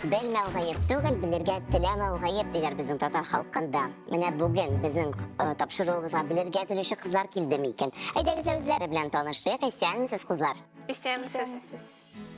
Белмәү гаеп түгел, белергә теләмәү гаеп диләр безнең татар халкында. Менә бүген безнең тапшыруыбызга белергә теләүче кызлар килде микән? Әйдәгез үзләре белән танышыйк. Исәнмесез, кызлар? Исәнмесез.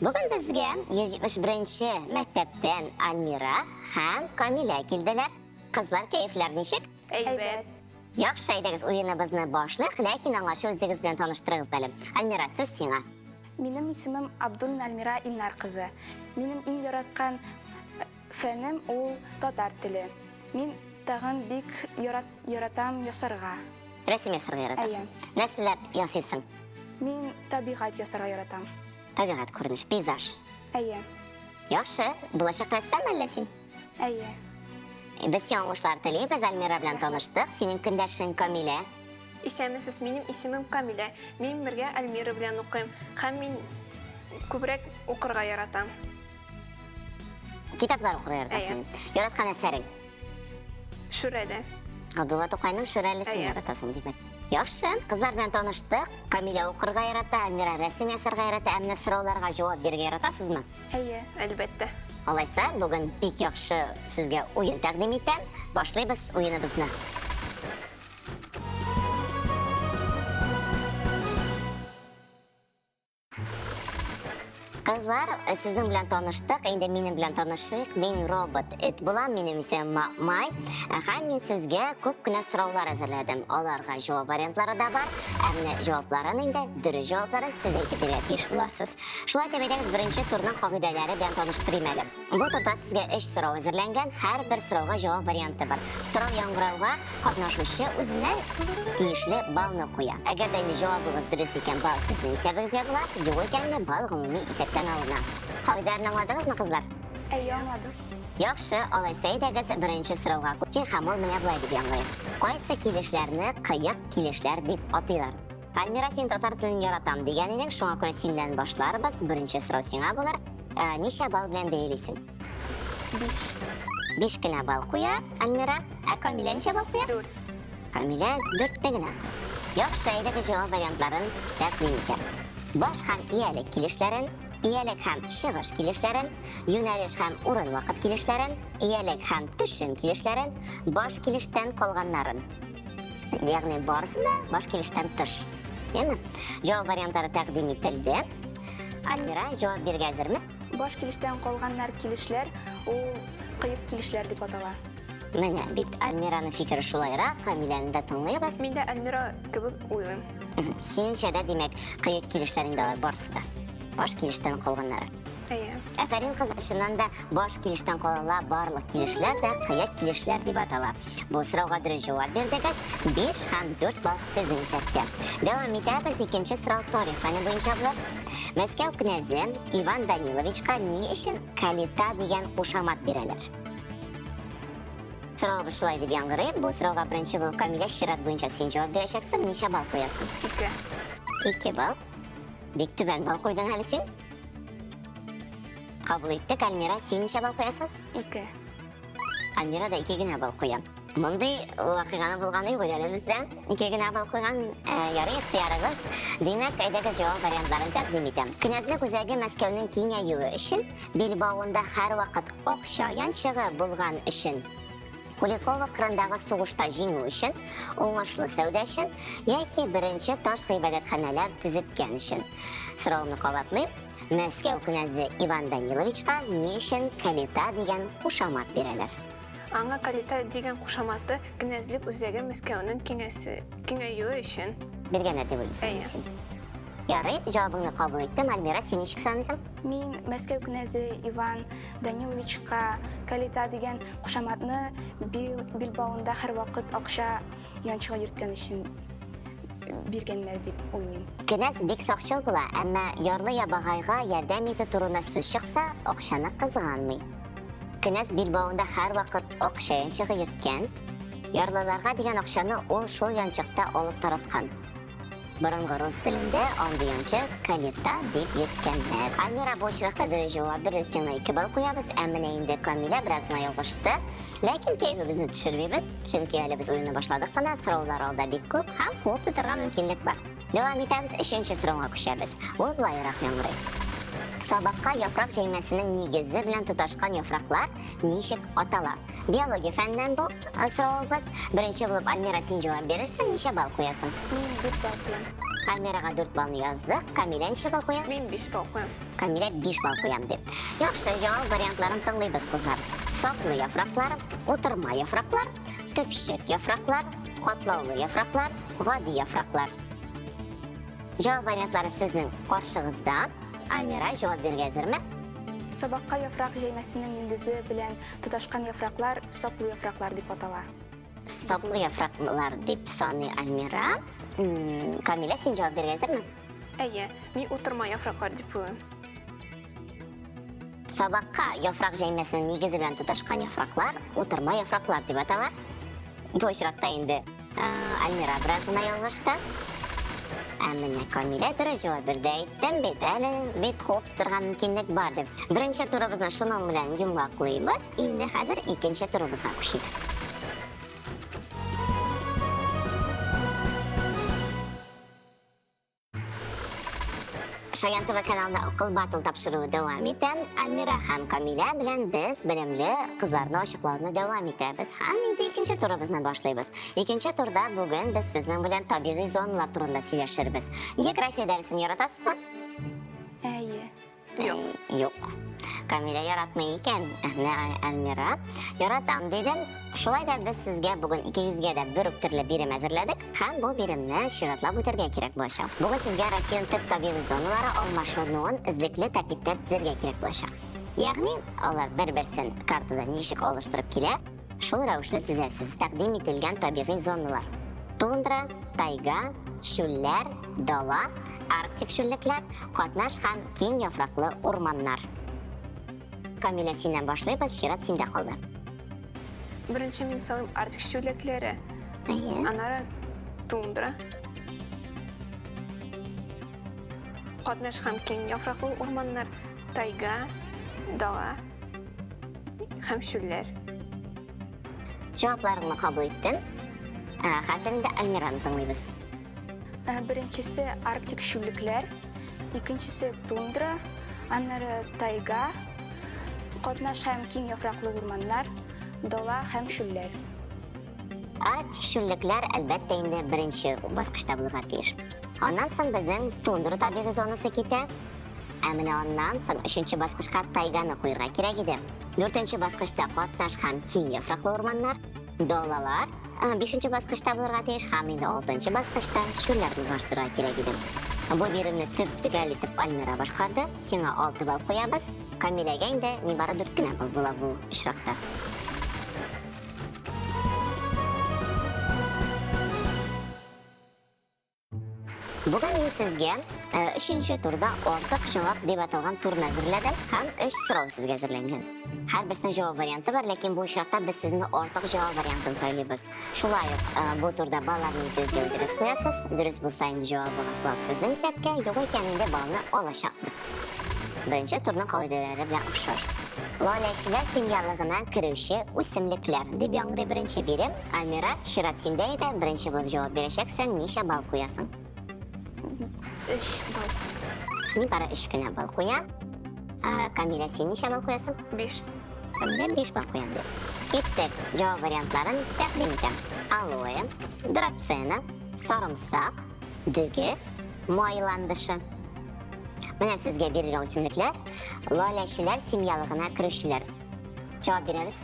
Бүген безгә 171-нче мәктәптән Альмира һәм Камилә килделәр. Кызлар, кәефләр ничек? Әйбәт. Яхшы, әйдәгез уеныбызны башлыйк, ләкин аңарчы үзегез белән таныштырыгыз әле. Альмира, сүз сиңа. Минем исемем Абдуллин Альмира Илнар кызы. Минем иң яраткан фәнем ул татар теле. Мин тагын бик яратам ясарга. Рәсем ясарга яратасың. Нәрсәләр ясыйсың? Мин табигать ясарга яратам. Табигать күренеше, пейзаж. Әйе. Яхшы, булачак рәссам әллә син? Әйе. Без сиңа уңышлар телибез, Альмира белән таныштык. Синең көндәшең Камилә. Исәнмесез, минем исемем Камилә. Мин бергә Альмира белән укыйм. Һәм мин күбрәк укырга яратам. Китаплар укырга яратасың. Яраткан әсәрең? Шүрәдә. Габдулла Тукайның Шүрәлесен яратасың, димәк. Яхшы, кызлар белән таныштык. Камилә укырга ярата, Альмира рәсем ясарга ярата, әмма сорауларга җавап бирергә яратасызмы? Әйе. Әлбәттә. Алайса, бүген бик яхшы сезгә уен тәкъдим итәм. Башлыйбыз уеныбызны. Кызлар, сезнең белән таныштык, инде минем белән танышыйк. Мин робот эт булам, минем исемем Май. Һәм мин сезгә күп кенә сораулар әзерләдем. Аларга җавап вариантлары да бар. Әмма җавапларын инде дөрес җавапларын сез әйтеп бирергә тиеш буласыз. Шулай итеп, әйдәгез беренче турның кагыйдәләре белән таныштырыйм әле. Бу турда сезгә 3 сорау әзерләнгән, һәр бер сорауга җавап варианты бар. Сорау яңгырауга катнашучы үзеннән тиешле балны куя. Әгәр дә җавабыгыз дөрес икән, бал сезнең исәбегезгә була, юк икән, бал гомуми исәптән алына. Кагыйдәләрне аңладыгызмы, кызлар? Әйе, аңладым. Яхшы, алайса әйдәгез беренче сорауга күчик һәм ул менә булай дип яңгырый. Кайсы килешләрне кыек килешләр дип атыйлар? Альмира, син татар телен яратам дигән идең, шуңа күрә синнән башларбыз. Беренче сорау сиңа булыр. Ничә бал белән бәялисең? 5. 5 кенә бал куя Альмира. Ә Камилә ничә бал куя? 4. Камилә 4 генә. Яхшы, әйдәгез җавап вариантларын тәкъдим итәм. Баш һәм иялек килешләрен, иялек һәм чыгыш килешләрен, юнәлеш һәм урын вакыт килешләрен, иялек һәм төшем килешләрен, баш килештән калганнарын. Ягъни барысы да баш килештән тыш. Яме? Җавап вариантлары тәкъдим ителде. Альмира, җавап бирергә әзерме? Баш килештән калганнар килешләр, ул кыек килешләр дип атала. Менә бит Альмираның фикере шулайрак, Камиләне дә тыңлыйбыз. Мин дә Альмира кебек уйлыйм. Синеңчә дә, димәк, кыек килешләрендә барысы да. Баш килештән калганнары. Әйе. Әфәрин, кыз, чыннан да баш килештән калала барлык килешләр дә кыек килешләр дип атала. Бу сорауга дөрес җавап бирдегез. 5 һәм 4 бал сезнең исәпкә. Дәвам итәбез. Икенче сорау тарих фәне буенча булыр. Мәскәү князы Иван Даниловичка ни өчен калита дигән кушамат бирәләр? Сорауыбыз шулай дип яңгырый. Бу сорауга беренче булып Камилә чират буенча син җавап бирәчәксең. Ничә бал куясың? 2. 2 бал. Бик түбән бал куйдың әле син. Кабул иттек. Альмира, син ничә бал куясың? 2. Альмира да 2 генә бал куя. Мондый вакыйганы булганы юк әле бездә. 2 генә бал куйган ярый ихтыярыгыз. Димәк, әйдәгез җавап вариантларын тәкъдим итәм. Князьлек үзәге Мәскәүнең киңәюе өчен, Билбауында һәр вакыт акча янчыгы булган өчен, Куликова кырындагы сугышта җиңү өчен, уңышлы сәүдә өчен, яки беренче таш гыйбадәтханәләр төзеткән өчен. Сорауны кабатлыйм. Мәскәү князы Иван Даниловичка ни өчен калита дигән кушамат бирәләр? Аңа калита дигән кушаматы князьлек үзәге Мәскәүнең киңәюе өчен. Биргәннәр дип уйлыйсың син. Ярый, җавабыңны кабул иттем. Альмира, син ничек саныйсың? Мин Мәскәү князы Иван Даниловичка калита дигән кушаматны Билбауында һәр вакыт акча янчыга йөрткән өчен биргәннәр дип уйлыйм. Князь бик сакчыл була, әмма ярлы ябагайга ярдәм итү турында сүз чыкса, акчаны кызганмый. Князь Билбауында һәр вакыт акча янчыгы йөрткән, ярлыларга дигән акчаны ул шул янчыкта алып тараткан. Борынгы рус телендә андый янчык калита дип йөрткәннәр. Альмира, бу очракта дөрес җавап бирде, сиңа 2 бал куябыз, әмма инде Камилә бераз ялгышты. Ләкин кәефебезне төшермибез, чөнки әле без уенны башладык кына, сораулар алда бик күп һәм куып тотарга мөмкинлек бар. Дәвам итәбез, 3нче сорауга күчәбез. Ул булайрак яңгырый. Сабаққа яфрак җәймәсенең нигезе белән тоташкан яфраклар ничек атала? Биология фәннән бу сорауыбыз. Беренче булып Альмира, син җавап бирерсең, ничә балл куясың? Мин 4 балл куям. Альмирага 4 баллны яздык. Камилә ничә балл куя? Мин 5 балл куям. Камилә 5 балл куям дип. Яхшы, җавап вариантларын тыңлыйбыз, кызлар. Саплы яфраклар, утырма яфраклар, төпчек яфраклар, катлаулы яфраклар, гади яфраклар. Җавап вариантлары сезнең каршыгызда. Альмира, җавап бирергә әзерме? Сабаққа яфрак җәймәсенең нигезе белән тоташкан яфраклар саплы яфраклар дип атала. Саплы яфраклар дип саный Альмира. Камилә, син җавап бирергә әзерме? Әйе, мин утырма яфраклар дип уйлыйм. Сабаққа яфрак җәймәсенең нигезе белән тоташкан яфраклар утырма яфраклар дип атала. Бу очракта инде Альмира бераз гына ялгышты. Әміне Камилә дөрес җавап бирде. Әйттем бит, әле бит куып торган мөмкинлек бар дип. Беренче турыбызны шуның белән йомгаклыйбыз. Инде хәзер икенче турыбызга күчик. Шаян ТВ каналында акыл батыл тапшыруы дәвам итә. Альмира һәм Камилә белән без белемле кызларны ачыклауны дәвам итәбез. Һәм инде икенче турыбызны башлыйбыз. Икенче турда бүген без сезнең белән табигый зоналар турында сөйләшербез. География дәресен яратасызмы? Әйе. Юк. Камилә яратмый икән. Альмира яратам дидем. Шулай да без сезгә бүген икегезгә дә бер үк төрле бирем әзерләдек. Һәм бу биремне чиратлап үтәргә кирәк булачак. Бүген сезгә Россиянең төп табигый зоналары алмашынуын эзлекле тәртиптә төзергә кирәк булачак. Ягъни, алар бер-берсен картада ничек алыштырып килә, шул рәвешле төзәсез. Тәкъдим ителгән табигый зоналар: тундра, тайга, шүлләр, дала, арктик шүллекләр, катнаш һәм киң яфраклы урманнар. Камилә, синнән башлыйбыз, чират синдә калды. Беренче мин салым арктик шүллекләре, Әйе. аннары тундра. Катнаш һәм киң яфраклы урманнар, тайга, дала һәм шүлләр. Җавапларыңны кабул иттем. Хәзер инде Альмираны тыңлыйбыз. Беренчесе арктик шүллекләр, икенчесе тундра, аннары тайга, катнаш һәм киң яфраклы урманнар, дала һәм шүлләр. Арктик шүллекләр әлбәттә инде беренче баскычта булырга тиеш. Аннан соң безнең тундра табигый зонасы китә. Ә менә аннан соң өченче баскычка тайганы куярга кирәк иде. Дүртенче баскычта катнаш һәм киң яфраклы урманнар, далалар. Бишенче баскычта булырга тиеш һәм инде алтынчы баскычта шүлләрне баштырырга кирәк иде. Бу биремне төп төгәл итеп Альмира башкарды. Сиңа 6 балл куябыз. Камиләгә инде нибары 4 кенә балл була бу очракта. Бүген мин сезгә 3нче турда артык җавап дип аталган турны әзерләдем һәм 3 сорау сезгә әзерләнгән. Һәр берсенең җавап варианты бар, ләкин бу очракта без сезне артык җавап вариантын сайлыйбыз. Шулай ук бу турда балларны сезгә үзегез куясыз. Дөрес булса инде җавабыгыз балл сезнең исәпкә, юк икәнендә баллны алачакбыз. Беренче турның кагыйдәләре белән охшаш. Лаләчеләр семьялыгына керүче үсемлекләр дип яңгырый беренче бирем. Альмира, чират синдә иде. Беренче булып җавап бирәчәксең, ничә балл куясың? 3 балл. Нибары 3 кенә балл куя. Камилә, син ничә балл куясың? 5. Камилә 5 балл куя дип. Киттек. Җавап вариантларын тәкъдим итәм. Алоэ, драцена, сарымсак, дөге, майландышы. Менә сезгә бирелгән үсемлекләр лаләчеләр семьялыгына керүчеләр. Җавап бирәбез.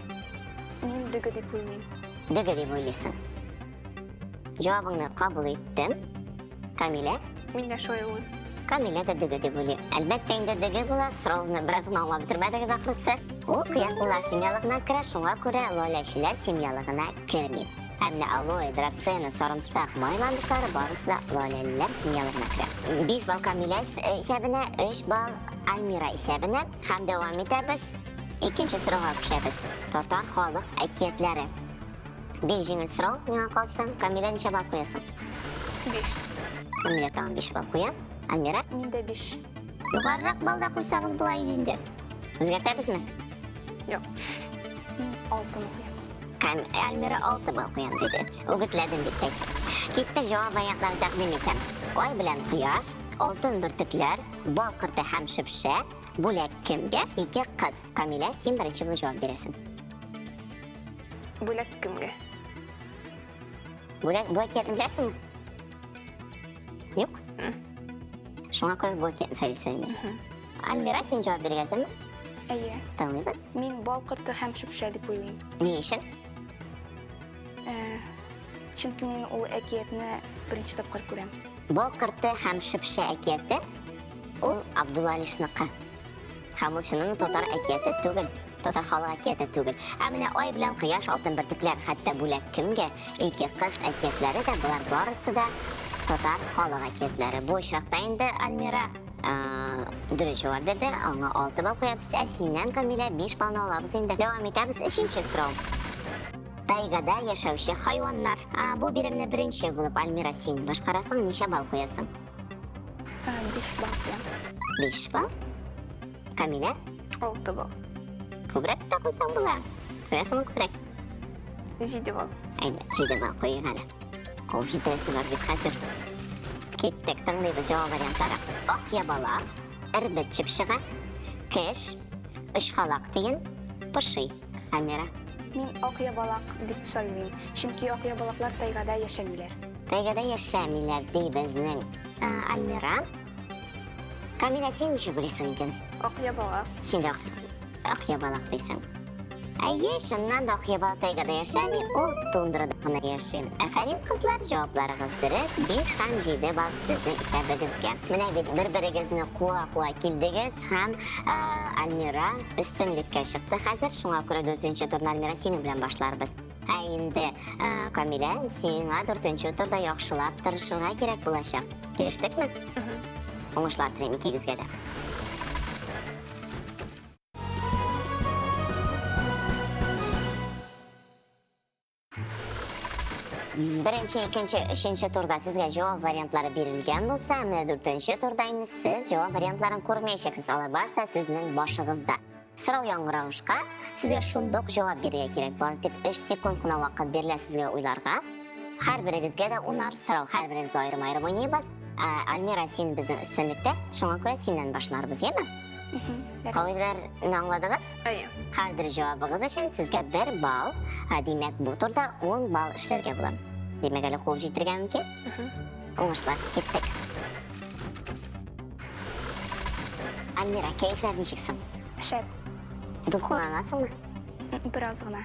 Мин дөге дип уйлыйм. Дөге дип уйлыйсың. Җавабыңны кабул иттем. Камилә? Мин дә шулай уйлыйм. Камилә дә дөге дип уйлый. Әлбәттә инде дөге була. Сорауны бераз гына аңлап бетермәдегез ахрысы. Ул кыяклылар семьялыгына керә, шуңа күрә лаләчеләр семьялыгына керми. Әмма алоэ, драцена, сарымсак, майландышлары барысы да лаләлеләр семьялыгына керә. 5 балл Камилә исәбенә, 3 балл Альмира исәбенә. Һәм дәвам итәбез. Икенче сорауга күчәбез. Татар халык әкиятләре. Бик җиңел сорау миңа калсын. Камилә ничә балл куясың? 5. Камилә тагын 5 балл куя. Альмира? Мин дә 5. Югарырак балда куйсагыз була иде инде. Үзгәртәбезме? Юк. Мин 6 куям. Альмира 6 балл куям диде. Үгетләдем бит тәк. Киттек, җавап вариантларын тәкъдим итәм. Ай белән кояш, алтын бөртекләр, бал кырты һәм шөпшә, Бүләк кемгә? Ике кыз. Камилә, син беренче булып җавап бирәсең. Бүләк кемгә? Бүләк әкиятне беләсеңме? Юк. Шуңа күрә бу әкиятне сөйләсәң. Альмира, син җавап бирәсеңме? Әйе. Тыңлыйбыз. Мин бал корты һәм шөпшә дип уйлыйм. Ни өчен? Чөнки мин ул әкиятне беренче тапкыр күрәм. Бал корты һәм шөпшә әкияте ул Абдулла Алишныкы. Һәм ул шуның татар әкияте түгел. Татар халык әкияте түгел. Ә менә ай белән кояш, алтын бөртекләр, хәтта бүләк кемгә? Ике кыз әкиятләре дә булар барысы да татар халык әкиятләре. Бу очракта инде Альмира дөрес җавап бирде. Аңа 6 бал куябыз. Ә синнән, Камилә, 5 балны алабыз инде. Дәвам итәбез. 3нче сорау. Тайгада яшәүче хайваннар. Бу биремне беренче булып Альмира син башкарасың, ничә бал куясың? 5 бал белән. 5 бал. Камилә, 6 бал. күбрәк тә куйсаң була. Куясың күбрәк. 7 бал. Әйдә, 7 бал куйыйк әле. Куып җитәсе бар бит хәзер. Киттек, тыңлыйбыз җавап вариантлары. Ак ябалак, әрбет чыпчыгы, кеш, өчхалак деген, пошый. Альмира. Мин ак ябалак дип сөйлим. Чөнки ак ябалаклар тайгада яшәмиләр. Тайгада яшәмиләр ди безнең Альмира. Камилә, син ничек беләсең икән? Ак ябалак. Син дә ак ябалак дисең. Әйе, шуннан да ак ябалак тайгада яшәми, ул тундрада гына яши. Әфәрин кызлар, җавапларыгыз дөрес. 5 һәм 7 бал сезнең исәбегезгә. Менә бит бер-берегезне куа-куа килдегез һәм Альмира өстенлеккә чыкты. Хәзер шуңа күрә 4нче турны Альмира синең белән башларбыз. Ә инде Камилә, сиңа 4нче турда яхшылап тырышырга кирәк булачак. Килештекме? Уңышлар телим икегезгә дә. Birinchi, ikkinchi, uchinchi turda sizga javob variantlari berilgan bo'lsa, mana 4-chi turda endi siz javob variantlarini ko'rmaysiz. Ular barcha sizning boshingizda. So'rov yangrashqa sizga shundoq javob berishga kerak bor. Tep 3 sekund qana vaqt beriladi sizga o'ylarga. Har biringizga da 10 so'rov, har biringizga ayrim-ayrim o'ynaymiz. Альмира, син безнең өстенлектә, шуңа күрә синнән башларбыз, яме? Кагыйдәләрне аңладыгыз? Әйе. Һәр җавабыгыз өчен сезгә 1 балл, димәк бу турда 10 балл эшләргә була. Димәк әле куып җитәргә мөмкин. Уңышлар, киттек. Альмира, кәефләр ничексең? Шәп. Дулкынланасыңмы? Бераз гына.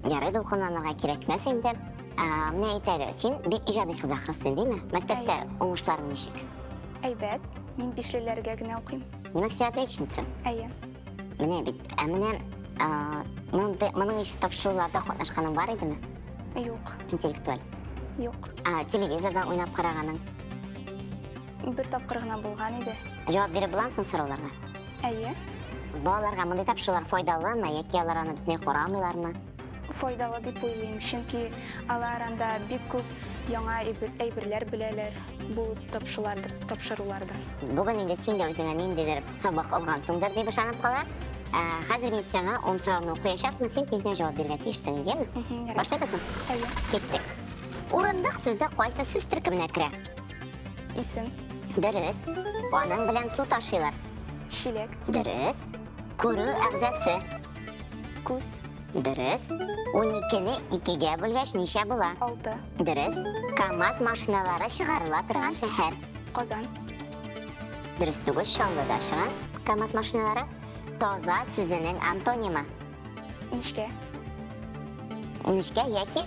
Ярый, дулкынланырга кирәкмәс инде. Менә әйтәле, син бик иҗади кыз ахрысың, димме? Мәктәптә уңышларың ничек? Әйбәт. Мин бишлеләргә генә укыйм. Димәк, син отличница. Әйе. Менә бит, менә моның ише тапшыруларда катнашканың бар идеме? Юк. Интеллектуаль. Юк. Телевизорда уйнап караганың. Бер тапкыр гына булган иде. Җавап бирә буламсың сорауларга? Әйе. Балаларга мондай тапшырулар файдалымы, яки алар аны бөтенләй карамыйлармы? Файдалы дип уйлыйм, чөнки алар анда бик күп яңа әйберләр беләләр бу тапшыруларда. Бүген инде син дә үзеңә ниндидер сабак алгансыңдыр дип ышанып калам. Хәзер мин сиңа 10 сорауны укыячакмын, син тиздән җавап бирергә тиешсең, димме? Башлыйбызмы? Әйе. Киттек. Урындык сүзе кайсы сүз төркеменә керә? Исем, Дөрес. Аның белән су ташыйлар. чиләк, Дөрес. Күрү әгъзасы. күз, Дөрес. 12-не 2-гә бүлгәч ничә була? 6, Дөрес. КамАЗ машиналары чыгарыла торган шәһәр. Казан, Дөрес түгел, Чаллыда чыга. КамАЗ машиналары. Таза сүзенең антонимы. нишкә, Ничкә яки?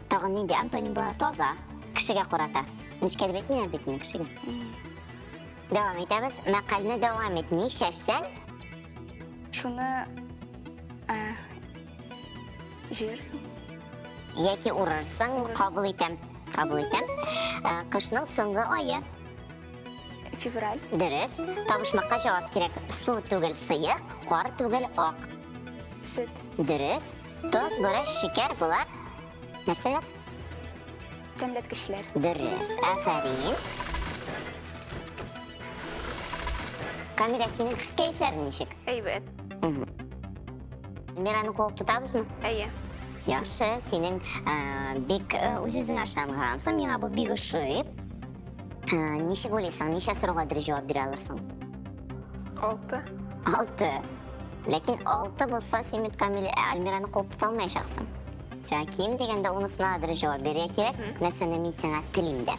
Тагын нинди антоним була? Таза. Кешегә карата. Ничкә дип әйтмәйм бит мин кешегә. Дәвам итәбез. Мәкалне дәвам ит. Ни чәчсәң, шуны җыерсың, яки урырсың, кабул итәм. Кабул итәм. Кышның соңгы айы. февраль, Дөрес. Табышмакка җавап кирәк. Су түгел, сыек, кар түгел, ак. сөт, Дөрес. Тоз, борыш, шикәр булар. Нәрсәләр? тәмләткечләр, Дөрес. Афәрин. Камилә, синең кәефләрең ничек? Әйбәт. Мираны куып тотабызмы? Әйе. Яхшы, синең бик үз-үзеңә ышангансың. Миңа бу бик ошый. Нишек уйлыйсың, ничә сорауга дөрес җавап бирә алырсың? 6. 6. Ләкин 6 булса, син бит Камил Альмираны куып тота алмаячаксың. Сән ким дигәндә унысына дөрес җавап бирә кирәк. Нәрсәне мин сиңа телим дә.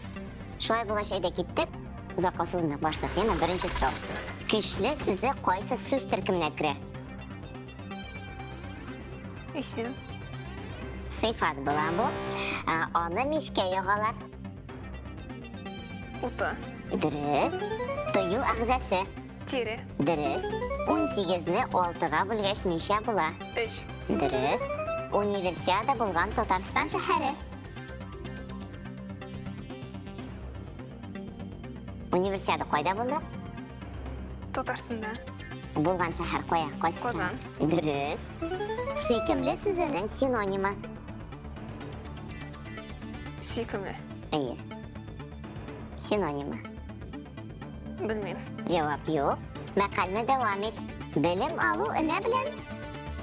Шулай булгач, әйдә киттек. Узакка сузмый башлык, яме беренче сорау. Көчле сүзе кайсы сүз төркеменә керә? Исем. Сыйфат була бу. Аны мишкә ягалар. Уты. Дөрес. Тою агъзасы. Тире. Дөрес. 18-не 6-га бүлгәч ничә була? 3. Дөрес. Универсиада булган Татарстан шәһәре. Универсиада кайда булды? Татарстанда. Булган шәһәр кая? Кайсы? Казан. шәһәр? Дөрес. Сөйкемле сүзенең синонимы. Сөйкемле. Әйе. Синонимы. Белмим. Җавап юк. Мәкалне дәвам ит. Белем алу энә белән.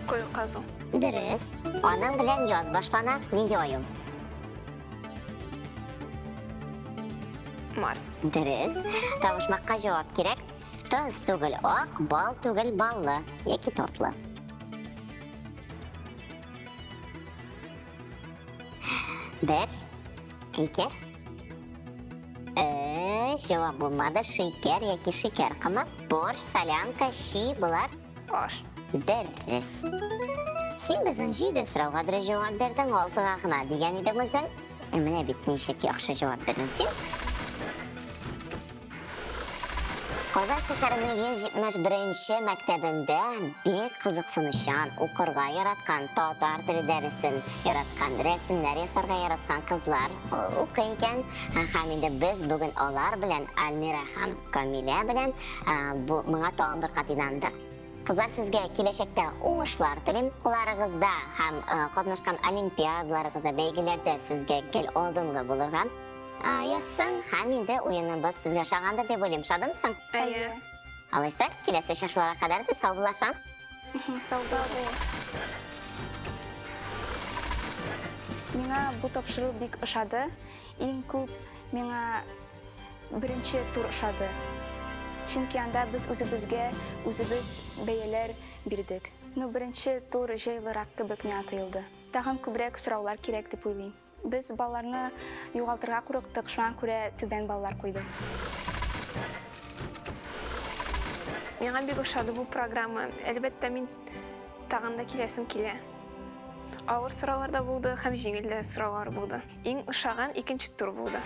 Кой казу. Дөрес. Аның белән яз башлана. Нинди айыл? Март. Дөрес. Тавышмакка җавап кирәк. Тоз түгел ак, бал түгел баллы. Яки татлы. Бер. Ике. Җавап булмады. Шикәр яки шикәр кымы. Борщ, солянка, щи булар. Аш. Дөрес. Син безнең 7 сорауга дөрес җавап бирдең, 6-га гына дигән идең үзең. Менә бит ничек яхшы җавап бирдең син. Казан шәһәренең 171 мәктәбендә бик кызыксынучан, укырга яраткан, татар теле дәресен яраткан, рәсемнәр ясарга яраткан кызлар укый икән. Һәм инде без бүген алар белән, Альмира һәм Камилә белән, моңа тагын бер кат инандык. Кызлар, сезгә киләчәктә уңышлар телим, кулларыгызда һәм катнашкан олимпиадаларыгызда, бәйгеләрдә сезгә гел алдынгы булырга язсын, һәм инде уеныбыз сезгә шагандыр дип уйлыйм. Шадымсың? Әйе. Алайса, киләсе шашларга кадәр дип сау буласың. Сау булыгыз. Миңа бу тапшыру бик ошады. Иң күп миңа беренче тур ошады. Чөнки анда без үзебезгә үзебез бәяләр бирдек. Беренче тур җайлырак кебек миңа тоелды. Тагын күбрәк сораулар кирәк дип уйлыйм. Без балаларны югалтырга курыктык, шуңа күрә түбән баллар куйдык. Миңа бик ошады бу программа. Әлбәттә, мин тагын да киләсем килә. Авыр сораулар да булды, һәм җиңел дә сораулар булды. Иң ошаган икенче тур булды.